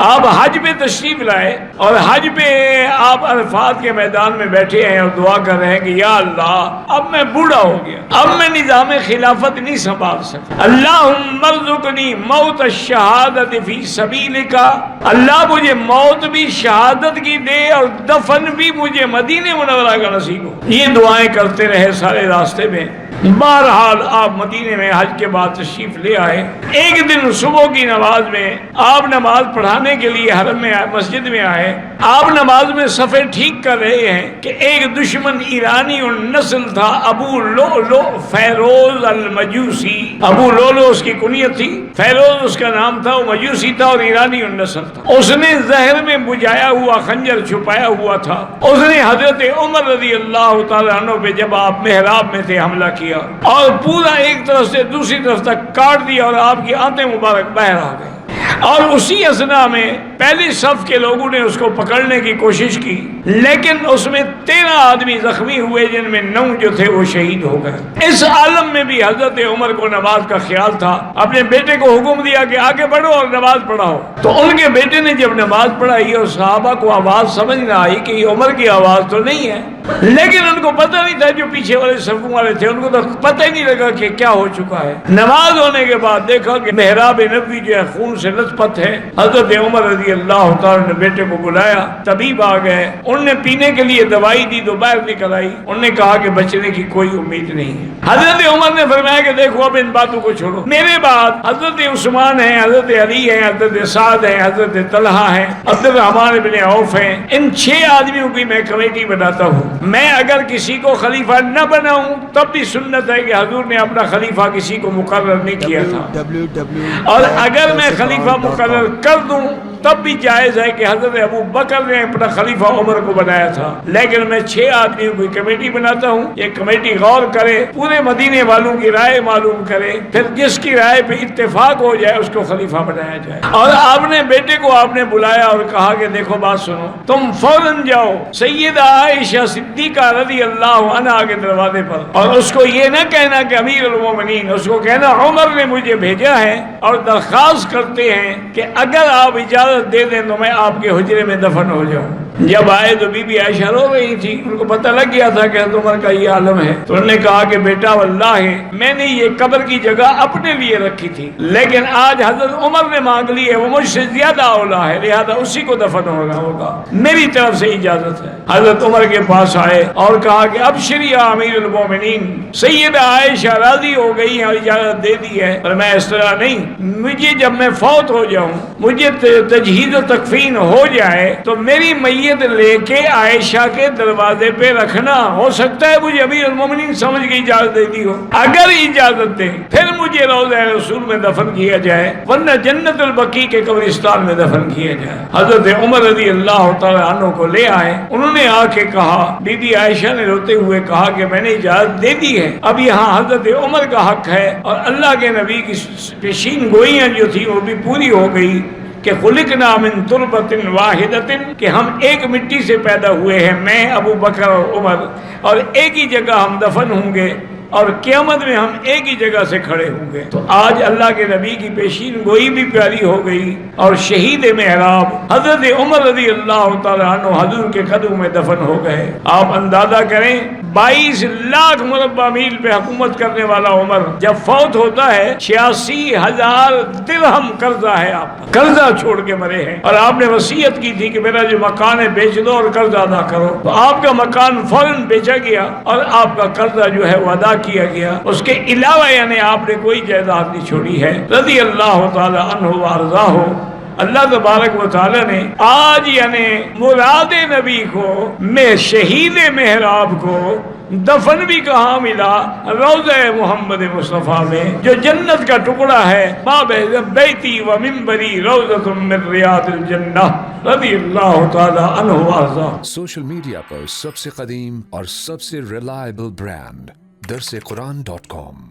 آپ حج پہ تشریف لائے اور حج پہ آپ عرفات کے میدان میں بیٹھے ہیں اور دعا کر رہے ہیں کہ یا اللہ اب میں بوڑھا ہو گیا، اب میں نظام خلافت نہیں سنبھال سکتا، اللہم ارزقنی موت الشہادت فی سبیلک، اللہ مجھے موت بھی شہادت کی دے اور دفن بھی مجھے مدینہ منورہ کا نصیب ہو۔ یہ دعائیں کرتے رہے سارے راستے میں۔ بہرحال آپ مدینے میں حج کے بعد تشریف لے آئے۔ ایک دن صبح کی نماز میں آپ نماز پڑھانے کے لیے حرم میں مسجد میں آئے، آپ نماز میں صفیں ٹھیک کر رہے ہیں کہ ایک دشمن ایرانی النسل تھا، ابو لؤلؤ فیروز المجوسی، ابو لؤلؤ اس کی کنیت تھی، فیروز اس کا نام تھا، وہ مجوسی تھا اور ایرانی النسل تھا۔ اس نے زہر میں بجھایا ہوا خنجر چھپایا ہوا تھا، اس نے حضرت عمر رضی اللہ تعالیٰ عنہ پہ جب آپ محراب میں تھے حملہ کیا اور پورا ایک طرف سے دوسری طرف تک کاٹ دیا اور آپ کی آنتیں مبارک باہر آ گئی، اور اسی اثنا میں پہلی صف کے لوگوں نے اس کو پکڑنے کی کوشش کی، لیکن اس میں 13 آدمی زخمی ہوئے جن میں 9 جو تھے وہ شہید ہو گئے۔ اس عالم میں بھی حضرت عمر کو نماز کا خیال تھا، اپنے بیٹے کو حکم دیا کہ آگے بڑھو اور نماز پڑھاؤ۔ تو ان کے بیٹے نے جب نماز پڑھائی اور صحابہ کو آواز سمجھ نہ آئی کہ یہ عمر کی آواز تو نہیں ہے، لیکن ان کو پتہ نہیں تھا، جو پیچھے والے صفوں والے تھے ان کو تو پتہ ہی نہیں لگا کہ کیا ہو چکا ہے۔ نماز ہونے کے بعد دیکھا کہ محراب نبوی جو ہے خون سے لت پت ہے۔ حضرت عمر رضی اللہ تعالیٰ نے بیٹے کو بلایا، طبیب آ گئے، ان نے پینے کے لیے دوائی دی تو باہر نکل آئی، انہوں نے کہا کہ بچنے کی کوئی امید نہیں ہے۔ حضرت عمر نے فرمایا کہ دیکھو اب ان باتوں کو چھوڑو، میرے بعد حضرت عثمان ہیں، حضرت علی ہیں، حضرت سعد ہیں، حضرت طلحہ ہیں، عبد الرحمن بن عوف ہیں، ان 6 آدمیوں کی میں کمیٹی بناتا ہوں۔ میں اگر کسی کو خلیفہ نہ بناؤں تب بھی سنت ہے کہ حضور نے اپنا خلیفہ کسی کو مقرر نہیں کیا تھا، اور اگر میں خلیفہ مقرر کر دوں تب بھی جائز ہے کہ حضرت ابو بکر نے اپنا خلیفہ عمر کو بنایا تھا، لیکن میں 6 آدمیوں کی کمیٹی بناتا ہوں۔ یہ کمیٹی غور کرے، پورے مدینے والوں کی رائے معلوم کرے، پھر جس کی رائے پہ اتفاق ہو جائے اس کو خلیفہ بنایا جائے۔ اور آپ نے بیٹے کو آپ نے بلایا اور کہا کہ دیکھو بات سنو، تم فوراً جاؤ سیدہ عائشہ صدیقہ رضی اللہ عنہا کے دروازے پر، اور اس کو یہ نہ کہنا کہ امیر المومنین، اس کو کہنا عمر نے مجھے بھیجا ہے اور درخواست کرتے ہیں کہ اگر آپ اجازت دے دیں تو میں آپ کے حجرے میں دفن ہو جاؤں۔ جب آئے تو بی بی عائشہ رو رہی تھی، ان کو پتہ لگ گیا تھا کہ حضرت عمر کا یہ عالم ہے، تو انہوں نے کہا کہ بیٹا واللہ میں نے یہ قبر کی جگہ اپنے لیے رکھی تھی، لیکن آج حضرت عمر نے مانگ لی ہے، وہ مجھ سے زیادہ اولا ہے، لہذا اسی کو دفن ہوگا، میری طرف سے اجازت ہے۔ حضرت عمر کے پاس آئے اور کہا کہ ابشری یا امیر المومنین، سیدہ عائشہ راضی ہو گئی ہیں اور اجازت دے دی ہے، اور میں اس طرح نہیں، مجھے جب میں فوت ہو جاؤں، مجھے تجہیز و تکفین ہو جائے تو میری میت لے کے عائشہ کے دروازے پہ رکھنا، ہو سکتا ہے مجھے امیر المومنین سمجھ کے اجازت دے دی ہو، اگر اجازت دیں پھر مجھے روضہ رسول میں دفن کیا جائے، ورنہ جنت البقیع کے قبرستان میں دفن کیا جائے۔ حضرت عمر رضی اللہ تعالیٰ عنہ کو لے آئے، انہوں نے آ کے کہا، بی بی عائشہ نے روتے ہوئے کہا کہ میں نے اجازت دے دی ہے، اب یہاں حضرت عمر کا حق ہے، اور اللہ کے نبی کی پیشین گوئیاں جو تھی وہ بھی پوری ہو گئی کہ خلقنا من تربۃ واحدۃ، کہ ہم ایک مٹی سے پیدا ہوئے ہیں، میں ابو بکر اور عمر، اور ایک ہی جگہ ہم دفن ہوں گے، اور قیامت میں ہم ایک ہی جگہ سے کھڑے ہوں گے۔ تو آج اللہ کے نبی کی پیشین گوئی بھی پیاری ہو گئی، اور شہید محراب حضرت عمر رضی اللہ تعالیٰ عنہ حضور کے قدموں میں دفن ہو گئے۔ آپ اندازہ کریں 22 لاکھ مربع میل پہ حکومت کرنے والا عمر جب فوت ہوتا ہے 86,000 درہم قرضہ ہے، آپ کا قرضہ چھوڑ کے مرے ہیں، اور آپ نے وصیت کی تھی کہ میرا جو مکان ہے بیچ دو اور قرضہ ادا کرو، تو آپ کا مکان فوراً بیچا گیا اور آپ کا قرضہ جو ہے وہ ادا کیا گیا۔ اس کے علاوہ یعنی آپ نے کوئی جائیداد نہیں چھوڑی ہے، رضی اللہ تعالی عنہ وارضاہ۔ اللہ تبارک و تعالی نے آج یعنی مراد نبی کو، میں شہید محراب کو دفن بھی کہاں ملا؟ روضہ محمد مصطفیٰ میں، جو جنت کا ٹکڑا ہے، باب بیتی و منبری روضۃ من ریاض الجنہ، رضی اللہ تعالی عنہ وارضاہ۔ سوشل میڈیا پر سب سے قدیم اور سب سے ریلائبل برانڈ درسقرآن.com